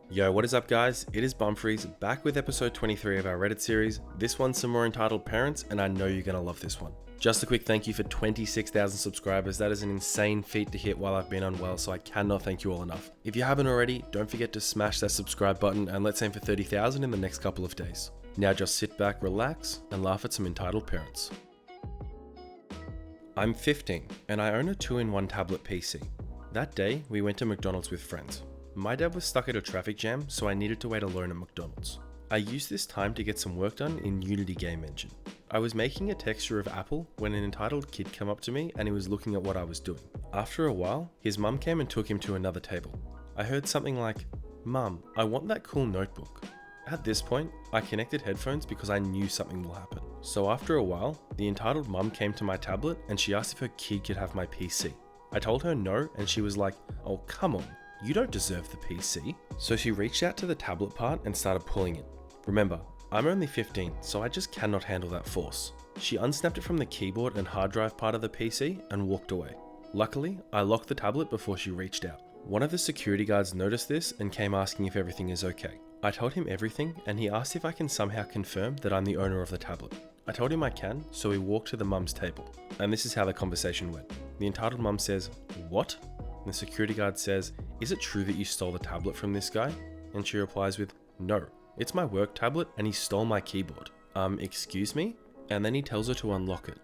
Yo, what is up guys? It is Bumfris, back with episode 23 of our Reddit series. This one's some more entitled parents, and I know you're gonna love this one. Just a quick thank you for 26,000 subscribers. That is an insane feat to hit while I've been unwell, so I cannot thank you all enough. If you haven't already, don't forget to smash that subscribe button and let's aim for 30,000 in the next couple of days. Now just sit back, relax, and laugh at some entitled parents. I'm 15, and I own a 2-in-1 tablet PC. That day, we went to McDonald's with friends. My dad was stuck at a traffic jam, so I needed to wait alone at McDonald's. I used this time to get some work done in Unity game engine. I was making a texture of apple when an entitled kid came up to me and he was looking at what I was doing. After a while, his mum came and took him to another table. I heard something like, "Mum, I want that cool notebook." At this point, I connected headphones because I knew something will happen. So after a while, the entitled mum came to my tablet and she asked if her kid could have my PC. I told her no, and she was like, "Oh, come on. You don't deserve the PC." So she reached out to the tablet part and started pulling it. Remember, I'm only 15, so I just cannot handle that force. She unsnapped it from the keyboard and hard drive part of the PC and walked away. Luckily, I locked the tablet before she reached out. One of the security guards noticed this and came asking if everything is okay. I told him everything and he asked if I can somehow confirm that I'm the owner of the tablet. I told him I can, so we walked to the mum's table. And this is how the conversation went. The entitled mum says, "What?" And the security guard says, "Is it true that you stole the tablet from this guy?" And she replies with, "No, it's my work tablet and he stole my keyboard." Excuse me? And then he tells her to unlock it.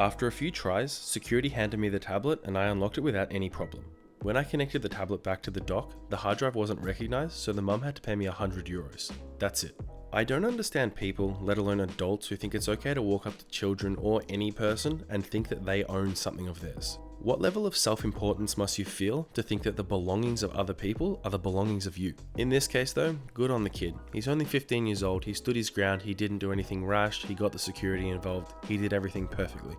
After a few tries, security handed me the tablet and I unlocked it without any problem. When I connected the tablet back to the dock, the hard drive wasn't recognized, so the mum had to pay me €100. That's it. I don't understand people, let alone adults, who think it's okay to walk up to children or any person and think that they own something of theirs. What level of self-importance must you feel to think that the belongings of other people are the belongings of you? In this case though, good on the kid. He's only 15 years old, he stood his ground, he didn't do anything rash, he got the security involved, he did everything perfectly.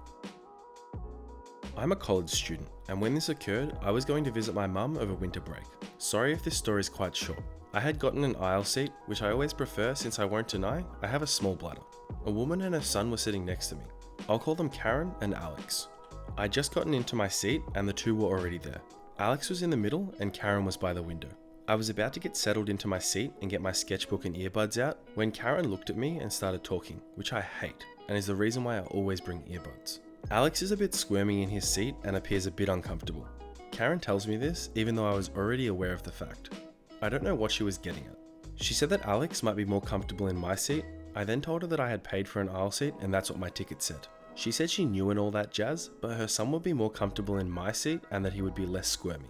I'm a college student, and when this occurred, I was going to visit my mum over winter break. Sorry if this story is quite short. I had gotten an aisle seat, which I always prefer since I won't deny I have a small bladder. A woman and her son were sitting next to me. I'll call them Karen and Alex. I'd just gotten into my seat and the two were already there. Alex was in the middle and Karen was by the window. I was about to get settled into my seat and get my sketchbook and earbuds out when Karen looked at me and started talking, which I hate, and is the reason why I always bring earbuds. Alex is a bit squirmy in his seat and appears a bit uncomfortable. Karen tells me this even though I was already aware of the fact. I don't know what she was getting at. She said that Alex might be more comfortable in my seat. I then told her that I had paid for an aisle seat and that's what my ticket said. She said she knew and all that jazz, but her son would be more comfortable in my seat and that he would be less squirmy.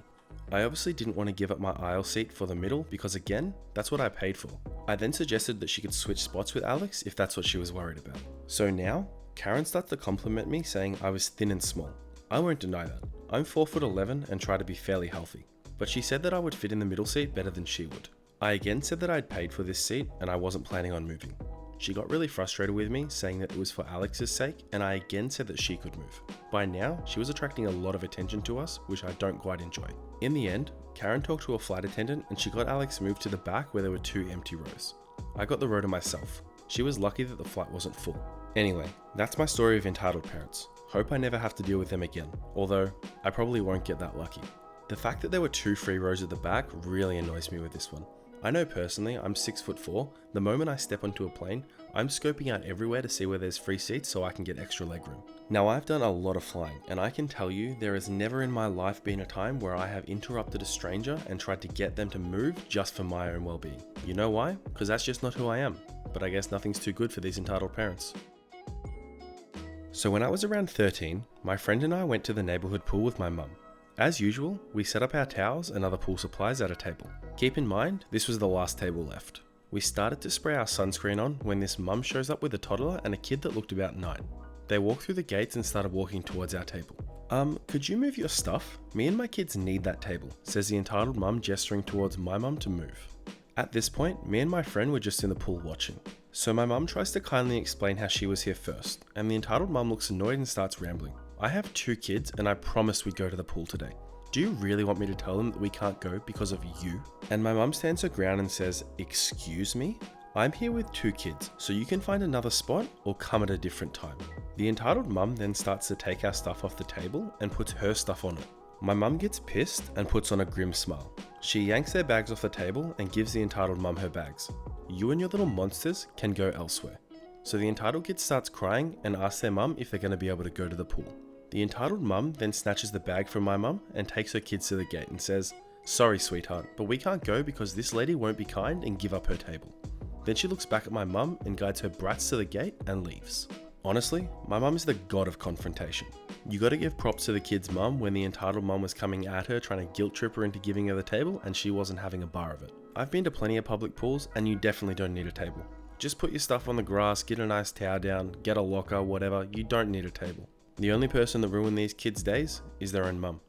I obviously didn't want to give up my aisle seat for the middle because again, that's what I paid for. I then suggested that she could switch spots with Alex if that's what she was worried about. So now, Karen starts to compliment me saying I was thin and small. I won't deny that. I'm 4'11" and try to be fairly healthy. But she said that I would fit in the middle seat better than she would. I again said that I'd paid for this seat and I wasn't planning on moving. She got really frustrated with me, saying that it was for Alex's sake, and I again said that she could move. By now, she was attracting a lot of attention to us, which I don't quite enjoy. In the end, Karen talked to a flight attendant and she got Alex moved to the back where there were 2 empty rows. I got the row to myself. She was lucky that the flight wasn't full. Anyway, that's my story of entitled parents. Hope I never have to deal with them again, although I probably won't get that lucky. The fact that there were 2 free rows at the back really annoys me with this one. I know personally I'm 6'4", the moment I step onto a plane, I'm scoping out everywhere to see where there's free seats so I can get extra legroom. Now I've done a lot of flying, and I can tell you there has never in my life been a time where I have interrupted a stranger and tried to get them to move just for my own well-being. You know why? Because that's just not who I am, but I guess nothing's too good for these entitled parents. So when I was around 13, my friend and I went to the neighborhood pool with my mum. As usual, we set up our towels and other pool supplies at a table. Keep in mind, this was the last table left. We started to spray our sunscreen on when this mum shows up with a toddler and a kid that looked about 9. They walked through the gates and started walking towards our table. Could you move your stuff? Me and my kids need that table, says the entitled mum, gesturing towards my mum to move. At this point, me and my friend were just in the pool watching. So my mum tries to kindly explain how she was here first, and the entitled mum looks annoyed and starts rambling. I have 2 kids and I promised we'd go to the pool today. Do you really want me to tell them that we can't go because of you? And my mum stands her ground and says, "Excuse me? I'm here with 2 kids, so you can find another spot or come at a different time." The entitled mum then starts to take our stuff off the table and puts her stuff on it. My mum gets pissed and puts on a grim smile. She yanks their bags off the table and gives the entitled mum her bags. You and your little monsters can go elsewhere. So the entitled kid starts crying and asks their mum if they're going to be able to go to the pool. The entitled mum then snatches the bag from my mum and takes her kids to the gate and says, "Sorry sweetheart, but we can't go because this lady won't be kind and give up her table." Then she looks back at my mum and guides her brats to the gate and leaves. Honestly, my mum is the god of confrontation. You gotta give props to the kid's mum when the entitled mum was coming at her trying to guilt trip her into giving her the table and she wasn't having a bar of it. I've been to plenty of public pools and you definitely don't need a table. Just put your stuff on the grass, get a nice towel down, get a locker, whatever, you don't need a table. The only person that ruined these kids' days is their own mum.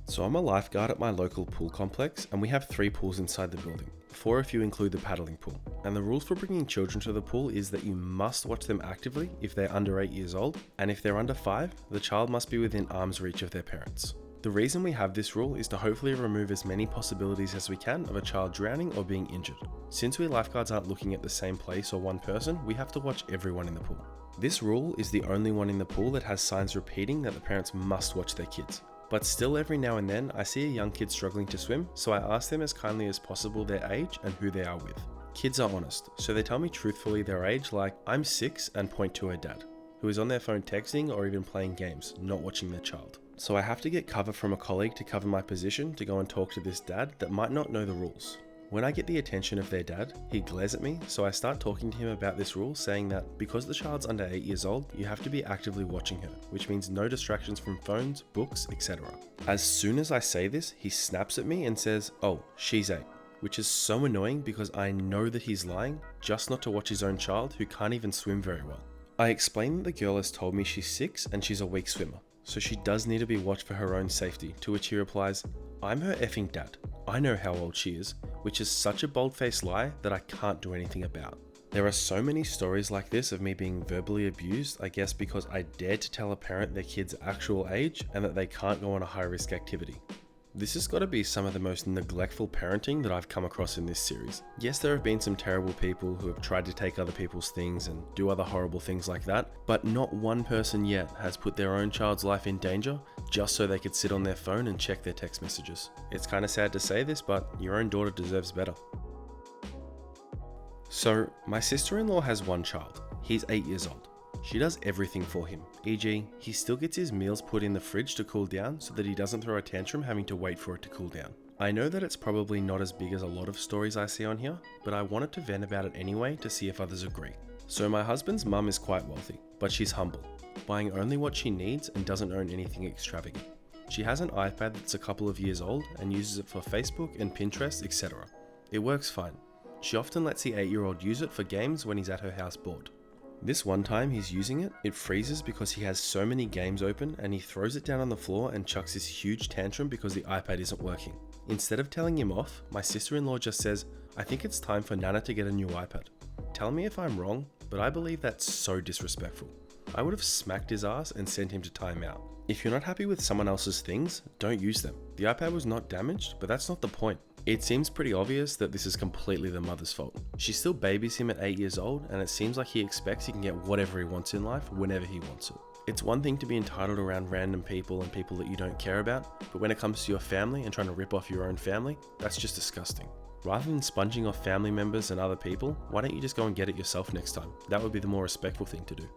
So I'm a lifeguard at my local pool complex and we have 3 pools inside the building, 4 if you include the paddling pool. And the rules for bringing children to the pool is that you must watch them actively if they're under 8 years old, and if they're under 5, the child must be within arm's reach of their parents. The reason we have this rule is to hopefully remove as many possibilities as we can of a child drowning or being injured. Since we lifeguards aren't looking at the same place or one person, we have to watch everyone in the pool. This rule is the only one in the pool that has signs repeating that the parents must watch their kids. But still every now and then I see a young kid struggling to swim, so I ask them as kindly as possible their age and who they are with. Kids are honest, so they tell me truthfully their age, like I'm 6 and point to her dad, who is on their phone texting or even playing games, not watching their child. So I have to get cover from a colleague to cover my position to go and talk to this dad that might not know the rules. When I get the attention of their dad, he glares at me, so I start talking to him about this rule, saying that because the child's under 8 years old, you have to be actively watching her, which means no distractions from phones, books, etc. As soon as I say this, he snaps at me and says, "Oh, she's 8, which is so annoying because I know that he's lying, just not to watch his own child who can't even swim very well. I explain that the girl has told me she's 6 and she's a weak swimmer, so she does need to be watched for her own safety, to which he replies, "I'm her effing dad. I know how old she is," which is such a bold-faced lie that I can't do anything about. There are so many stories like this of me being verbally abused, I guess because I dared to tell a parent their kid's actual age and that they can't go on a high-risk activity. This has got to be some of the most neglectful parenting that I've come across in this series. Yes, there have been some terrible people who have tried to take other people's things and do other horrible things like that, but not one person yet has put their own child's life in danger just so they could sit on their phone and check their text messages. It's kind of sad to say this, but your own daughter deserves better. So, my sister-in-law has one child. He's 8 years old. She does everything for him, e.g. he still gets his meals put in the fridge to cool down so that he doesn't throw a tantrum having to wait for it to cool down. I know that it's probably not as big as a lot of stories I see on here, but I wanted to vent about it anyway to see if others agree. So my husband's mum is quite wealthy, but she's humble, buying only what she needs and doesn't own anything extravagant. She has an iPad that's a couple of years old and uses it for Facebook and Pinterest, etc. It works fine. She often lets the 8-year-old use it for games when he's at her house bored. This one time he's using it, it freezes because he has so many games open and he throws it down on the floor and chucks this huge tantrum because the iPad isn't working. Instead of telling him off, my sister-in-law just says, "I think it's time for Nana to get a new iPad." Tell me if I'm wrong, but I believe that's so disrespectful. I would have smacked his ass and sent him to timeout. If you're not happy with someone else's things, don't use them. The iPad was not damaged, but that's not the point. It seems pretty obvious that this is completely the mother's fault. She still babies him at 8 years old, and it seems like he expects he can get whatever he wants in life whenever he wants it. It's one thing to be entitled around random people and people that you don't care about, but when it comes to your family and trying to rip off your own family, that's just disgusting. Rather than sponging off family members and other people, why don't you just go and get it yourself next time? That would be the more respectful thing to do.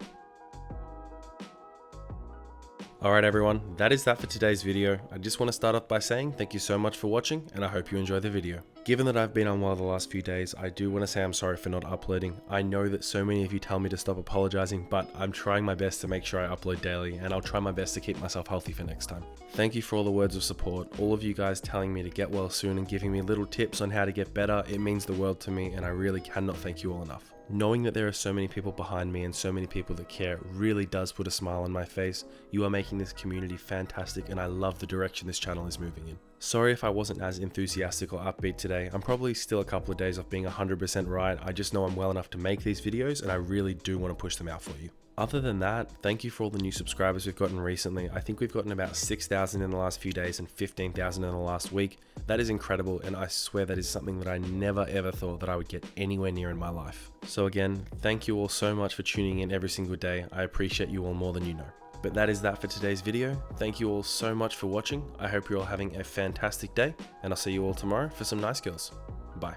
Alright everyone, that is that for today's video. I just want to start off by saying thank you so much for watching and I hope you enjoy the video. Given that I've been unwell the last few days, I do want to say I'm sorry for not uploading. I know that so many of you tell me to stop apologizing, but I'm trying my best to make sure I upload daily and I'll try my best to keep myself healthy for next time. Thank you for all the words of support, all of you guys telling me to get well soon and giving me little tips on how to get better. It means the world to me and I really cannot thank you all enough. Knowing that there are so many people behind me and so many people that care really does put a smile on my face. You are making this community fantastic and I love the direction this channel is moving in. Sorry if I wasn't as enthusiastic or upbeat today. I'm probably still a couple of days off being 100% right. I just know I'm well enough to make these videos and I really do want to push them out for you. Other than that, thank you for all the new subscribers we've gotten recently. I think we've gotten about 6,000 in the last few days and 15,000 in the last week. That is incredible and I swear that is something that I never ever thought that I would get anywhere near in my life. So again, thank you all so much for tuning in every single day. I appreciate you all more than you know. But that is that for today's video. Thank you all so much for watching. I hope you're all having a fantastic day, and I'll see you all tomorrow for some nice girls. Bye.